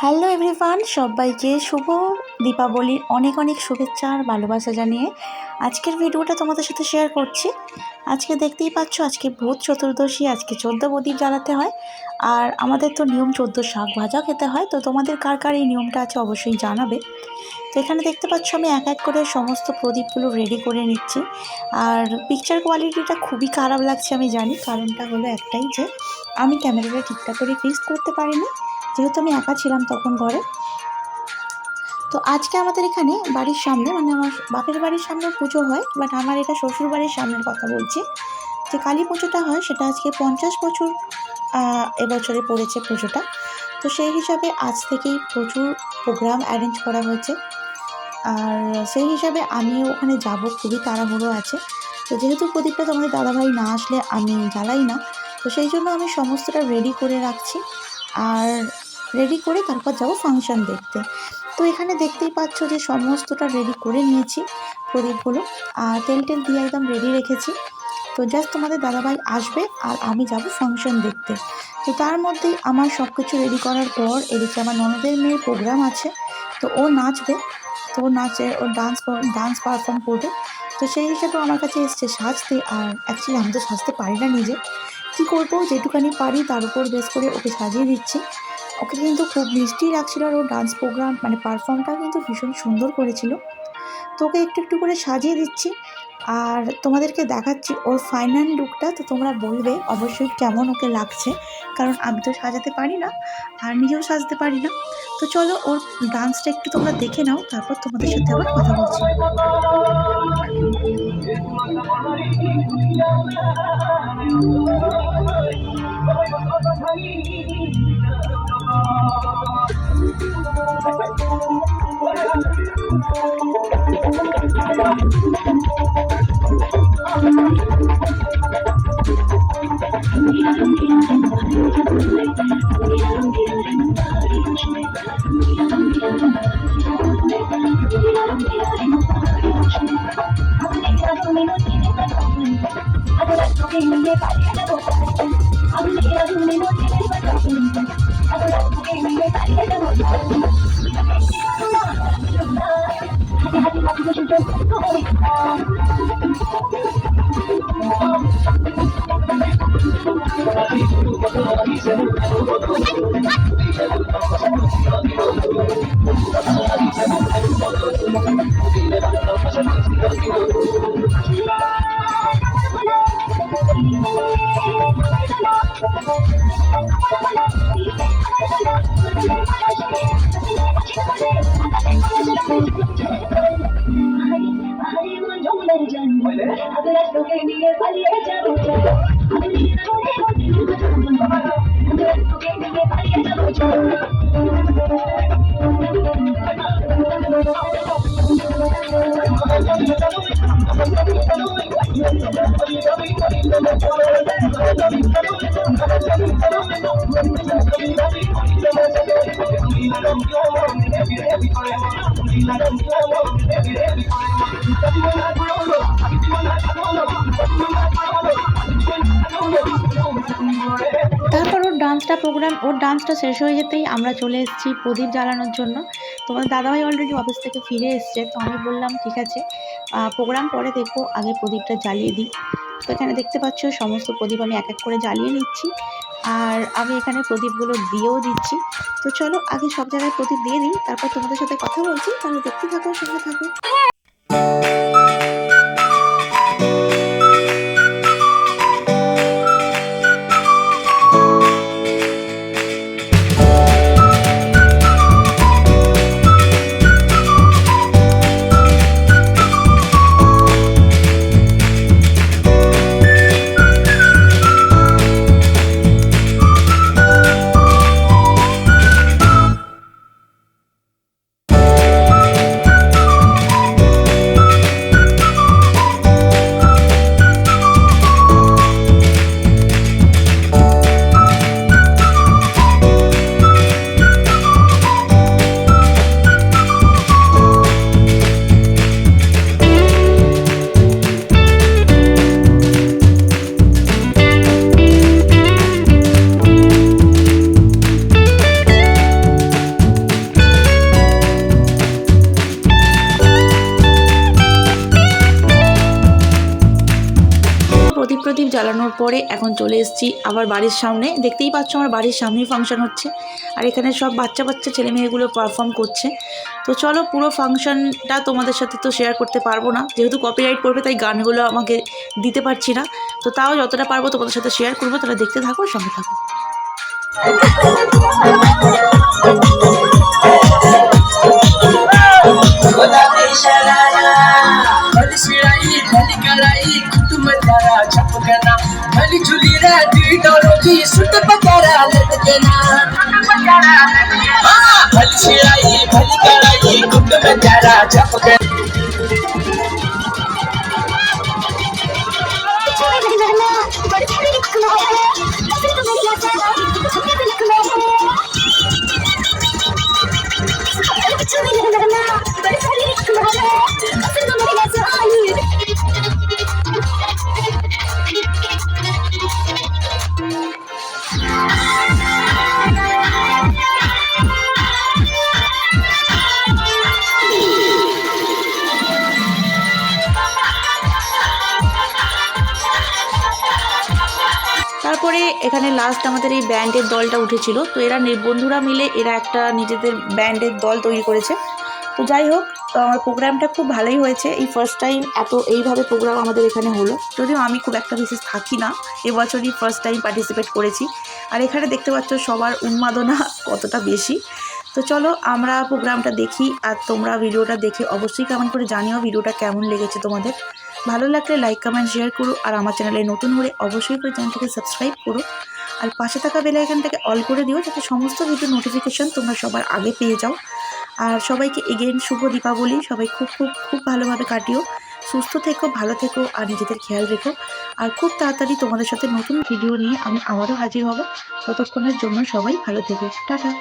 Hello everyone, সবাইকে শুভ দীপাবলির অনেক অনেক শুভেচ্ছা আর ভালোবাসা জানিয়ে আজকের ভিডিওটা তোমাদের সাথে শেয়ার করছি। আজকে দেখতেই পাচ্ছ, আজকে ভূত চতুর্দশী, আজকে 14 প্রদীপ জ্বালাতে হয়। আর আমাদের তো নিয়ম 14 শাক ভাজা খেতে হয়। তো তোমাদের কার কার এই নিয়মটা আছে অবশ্যই জানাবে। তো এখানে দেখতে পাচ্ছ আমি এক এক করে সমস্ত প্রদীপগুলো রেডি করে নিচ্ছি। আর পিকচার কোয়ালিটিটা খুবই খারাপ লাগছে, আমি জানি। কারণটা হলো একটাই, যে আমি ক্যামেরাটা ঠিকঠাক করে ফিক্স করতে পারিনি, যেহেতু আমি একা ছিলাম তখন ঘরে। তো আজকে আমাদের এখানে বাড়ির সামনে, মানে আমার বাপের বাড়ির সামনে পুজো হয়, বাট আমার এটা শ্বশুর বাড়ির সামনের কথা বলছি। যে কালী পুজোটা হয় সেটা আজকে 50 বছর এবছরে পড়েছে পুজোটা। তো সেই হিসাবে আজ থেকেই প্রচুর প্রোগ্রাম অ্যারেঞ্জ করা হয়েছে। আর সেই হিসাবে আমিও ওখানে যাব, খুবই তাড়াহুড়ো আছে। তো যেহেতু প্রদীপটা তোমাদের দাদাভাই না আসলে আমি জ্বালাই না, তো সেই জন্য আমি সমস্তটা রেডি করে রাখছি। আর রেডি করে তারপর যাবো ফাংশন দেখতে। তো এখানে দেখতেই পাচ্ছ যে সমস্তটা রেডি করে নিয়েছি প্রদীপগুলো, আর তেল দিয়ে একদম রেডি রেখেছি। তো জাস্ট তোমাদের দাদাভাই আসবে আর আমি যাব ফাংশন দেখতে। তো তার মধ্যেই আমার সব কিছু রেডি করার পর এদিকে আমার ননদের মেয়ের প্রোগ্রাম আছে, তো ও নাচবে। তো ও ডান্স পারফর্ম করবে। তো সেই হিসাবে আমার কাছে এসছে সাজতে। আর অ্যাকচুয়ালি আমি তো সাজতে পারি না নিজে, কী করবো, যেটুকানি পারি তার উপর বেস করে ওকে সাজিয়ে দিচ্ছি। ওকে কিন্তু খুব মিষ্টি লাগছিল, আর ওর ডান্স প্রোগ্রাম মানে পারফর্মটা কিন্তু ভীষণ সুন্দর করেছিল। তো ওকে একটু একটু করে সাজিয়ে দিচ্ছি আর তোমাদেরকে দেখাচ্ছি ওর ফাইনাল লুকটা। তো তোমরা বলবে অবশ্যই কেমন ওকে লাগছে, কারণ আমি তো সাজাতে পারি না আর নিজেও সাজতে পারি না। তো চলো ওর ডান্সটা একটু তোমরা দেখে নাও, তারপর তোমাদের সাথে আবার কথা বলছি। তারপর ওর ডান্সটা শেষ হয়ে যেতেই আমরা চলে এসেছি প্রদীপ জ্বালানোর জন্য। তোমার দাদাভাই অলরেডি অফিস থেকে ফিরে এসছে। তো আমি বললাম ঠিক আছে, প্রোগ্রাম পরে দেখবো, আগে প্রদীপটা জ্বালিয়ে দিই। তো এখানে দেখতে পাচ্ছ সমস্ত প্রদীপ আমি এক এক করে জ্বালিয়ে নিচ্ছি, আর আমি এখানে প্রদীপগুলো দিয়েও দিচ্ছি। তো চলো আগে সব জায়গায় প্রদীপ দিয়ে দিই, তারপর তোমাদের সাথে কথা বলছি। তাহলে দেখতে থাকো, সঙ্গে থাকো। জ্বালানোর পরে এখন চলে এসেছি আবার বাড়ির সামনে। দেখতেই পাচ্ছ আমার বাড়ির সামনেই ফাংশন হচ্ছে, আর এখানে সব বাচ্চা বাচ্চা ছেলে মেয়েগুলো পারফর্ম করছে। তো চলো পুরো ফাংশনটা তোমাদের সাথে তো শেয়ার করতে পারবো না, যেহেতু কপিরাইট পড়বে, তাই গানগুলো আমাকে দিতে পারছি না। তো তাও যতটা পারবো তোমাদের সাথে শেয়ার করবো, তাহলে দেখতে থাকো, সঙ্গে থাকো। তারপরে এখানে লাস্ট আমাদের এই ব্যান্ডের দলটা উঠেছিল। তো এরা বন্ধুরা মিলে এরা একটা নিজেদের ব্যান্ডের দল তৈরি করেছে। তো যাই হোক, আমার প্রোগ্রামটা খুব ভালোই হয়েছে। এই ফার্স্ট টাইম এইভাবে প্রোগ্রাম আমাদের এখানে হলো, যদিও আমি খুব একটা বিশেষ থাকি না, এবছরই ফার্স্ট টাইম পার্টিসিপেট করেছি। আর এখানে দেখতে পাচ্ছ সবার উন্মাদনা কতটা বেশি। তো চলো আমরা প্রোগ্রামটা দেখি, আর তোমরা ভিডিওটা দেখে অবশ্যই কমেন্ট করে জানিও ভিডিওটা কেমন লেগেছে তোমাদের। ভালো লাগলে লাইক কমেন্ট শেয়ার করো, আর আমার চ্যানেলে নতুন হলে অবশ্যই করে চ্যানেলটাকে সাবস্ক্রাইব করো, আর পাশে থাকা বেল আইকনটাকে অল করে দিও, যাতে সমস্ত ভিডিও নোটিফিকেশন তোমরা সবার আগে পেয়ে যাও। আর সবাইকে এগেইন শুভ দীপাবলি। সবাই খুব খুব খুব ভালোভাবে কাটিও, সুস্থ থেকো, ভালো থেকো, আর নিজেদের খেয়াল রেখো। আর খুব তাড়াতাড়ি তোমাদের সাথে নতুন ভিডিও নিয়ে আমি আবারও হাজির হব। ততক্ষণের জন্য সবাই ভালো থেকো, টাটা।